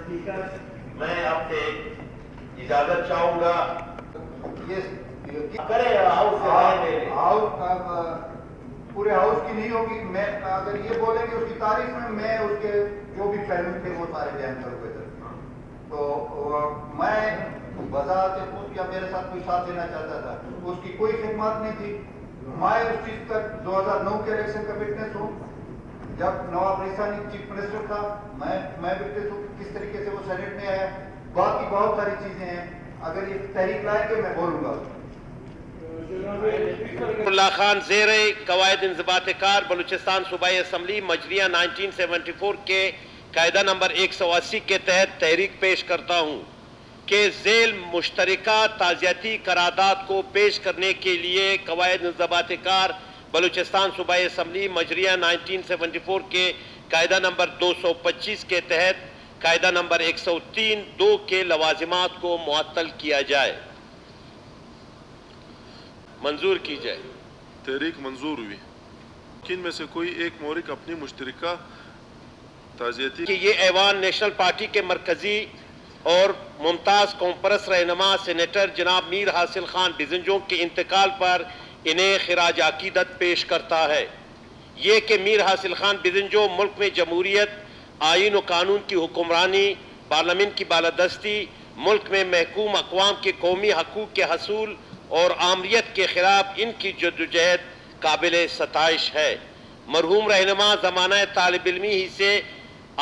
میں آپ سے اجازت چاہوں گا کرے پورے ہاؤس کی نہیں ہوگی. میں اگر یہ بولیں گے اس کی تعریف میں اس کے جو بھی پہلو تھے وہ سارے بیان کروں گا. تو میں وضاحت خود کیا میرے ساتھ کوئی ساتھ دینا چاہتا تھا, اس کی کوئی خدمات نہیں تھی. میں اس چیز کا 2009 کے الیکشن کا وٹنس ہوں. جب نواب ریسانی چیف منسٹر تھا میں وٹنس ہوں کس طریقے سے وہ سینیٹ میں آیا. باقی بہت ساری چیزیں ہیں, اگر یہ تحریک لائیں گے میں بولوں گا. اللہ خان زیر قواعد انضباط کار بلوچستان صوبائی اسمبلی مجریہ 1974 کے قاعدہ نمبر 180 کے تحت تحریک پیش کرتا ہوں کہ ذیل مشترکہ تعزیتی قرارداد کو پیش کرنے کے لیے قواعد انضباط کار بلوچستان صوبائی اسمبلی مجریہ 1974 کے قاعدہ نمبر 225 کے تحت قاعدہ نمبر 103(2) کے لوازمات کو معطل کیا جائے. منظور کی جائے. تحریک منظور ہوئی. ان میں سے کوئی ایک مورک اپنی مشترکہ تعزیتی کہ یہ ایوان نیشنل پارٹی کے مرکزی اور ممتاز قوم پرست رہنما سینیٹر جناب میر حاصل خان بزنجو کے انتقال پر انہیں خراج عقیدت پیش کرتا ہے. یہ کہ میر حاصل خان بزنجو ملک میں جمہوریت, آئین و قانون کی حکمرانی, پارلیمنٹ کی بالادستی, ملک میں محکوم اقوام کے قومی حقوق کے حصول اور آمریت کے خلاف ان کی جدوجہد قابل ستائش ہے. مرحوم رہنما زمانہ طالب علمی ہی سے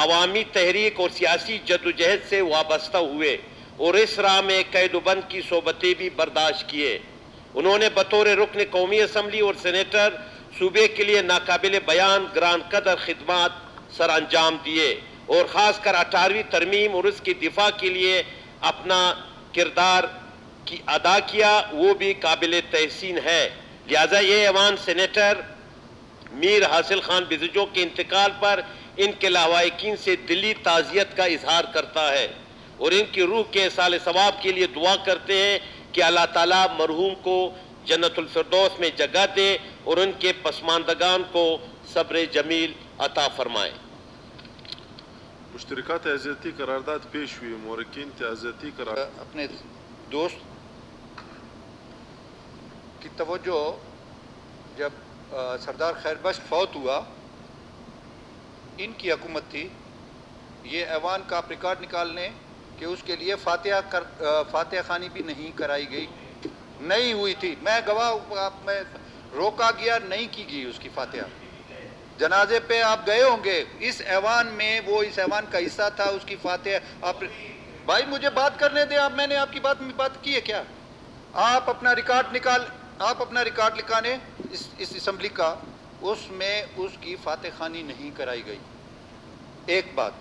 عوامی تحریک اور سیاسی جدوجہد سے وابستہ ہوئے اور اس راہ میں قید و بند کی صحبتیں بھی برداشت کیے. انہوں نے بطور رکن قومی اسمبلی اور سینیٹر صوبے کے لیے ناقابل بیان گران قدر خدمات سر انجام دیے اور خاص کر 18ویں ترمیم اور اس کی دفاع کے لیے اپنا کردار کی ادا کیا, وہ بھی قابل تحسین ہے. لہذا یہ ایوان سینیٹر میر حاصل خان بزنجو کے انتقال پر ان کے لواحقین سے دلی تعزیت کا اظہار کرتا ہے اور ان کی روح کے ایصال ثواب کے لیے دعا کرتے ہیں کہ اللہ تعالیٰ مرحوم کو جنت الفردوس میں جگہ دے اور ان کے پسماندگان کو صبر جمیل عطا فرمائے. مشترکہ تعزیتی قرارداد پیش ہوئی. مورکین تعزیتی قرارداد اپنے دوست کی توجہ جب سردار خیر بخش فوت ہوا, ان کی حکومت تھی, یہ ایوان کا آپ ریکارڈ نکال لیں کہ اس کے لیے فاتحہ خوانی بھی نہیں کرائی گئی, نہیں ہوئی تھی. میں گواہ, میں روکا گیا, نہیں کی گئی اس کی فاتحہ. جنازے پہ آپ گئے ہوں گے, اس ایوان میں وہ اس ایوان کا حصہ تھا, اس کی فاتحہ آپ بھائی مجھے بات کرنے دیں. میں نے آپ کی بات کی ہے کیا؟ آپ اپنا ریکارڈ نکالیں اس اسمبلی کا, اس میں اس کی فاتح خوانی نہیں کرائی گئی. ایک بات.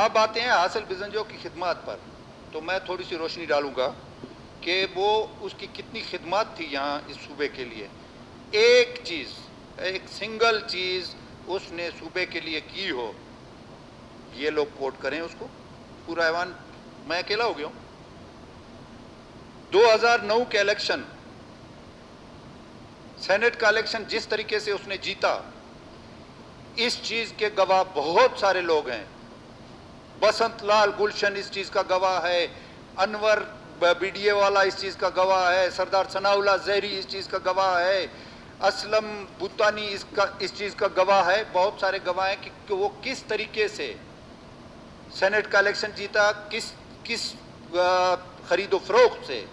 آپ آتے ہیں حاصل بزنجو کی خدمات پر, تو میں تھوڑی سی روشنی ڈالوں گا کہ وہ اس کی کتنی خدمات تھی یہاں اس صوبے کے لیے. ایک سنگل چیز اس نے صوبے کے لیے کی ہو, یہ لوگ کوٹ کریں اس کو. پورا ایوان میں اکیلا ہو گیا ہوں. 2009 کے الیکشن, سینٹ کا الیکشن جس طریقے سے اس نے جیتا, اس چیز کے گواہ بہت سارے لوگ ہیں. بسنت لال گلشن اس چیز کا گواہ ہے, انور بی ڈی اے والا اس چیز کا گواہ ہے, سردار ثناء اللہ زہری اس چیز کا گواہ ہے, اسلم بوتانی اس چیز کا گواہ ہے. بہت سارے گواہ ہیں کہ وہ کس طریقے سے سینٹ کا الیکشن جیتا, کس خرید و فروخت سے.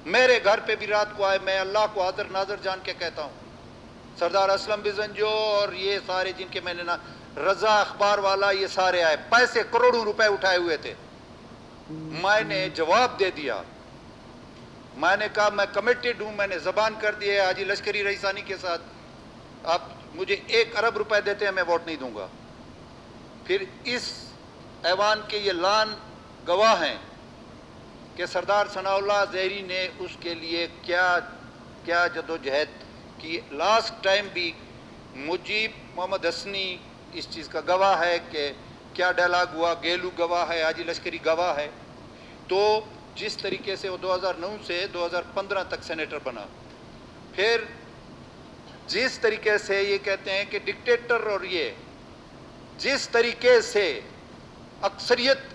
میرے گھر پہ بھی رات کو آئے, میں اللہ کو حاضر ناظر جان کے کہتا ہوں, سردار اسلم بزنجو اور یہ سارے جن کے میں نے رضا اخبار والا, یہ سارے آئے, پیسے کروڑوں روپے اٹھائے ہوئے تھے. میں نے جواب دے دیا, میں نے کہا میں کمیٹڈ ہوں, میں نے زبان کر دی ہے حاجی لشکری رئیسانی کے ساتھ, آپ مجھے 1 ارب روپے دیتے ہیں میں ووٹ نہیں دوں گا. پھر اس ایوان کے یہ لان گواہ ہیں کہ سردار ثناء اللہ زہری نے اس کے لیے کیا جدوجہد کی. لاسٹ ٹائم بھی مجیب محمد حسنی اس چیز کا گواہ ہے کہ کیا ڈائلاگ ہوا, گیلو گواہ ہے, حاجی لشکری گواہ ہے. تو جس طریقے سے وہ 2009 سے 2015 تک سینیٹر بنا, پھر جس طریقے سے یہ کہتے ہیں کہ ڈکٹیٹر, اور یہ جس طریقے سے اکثریت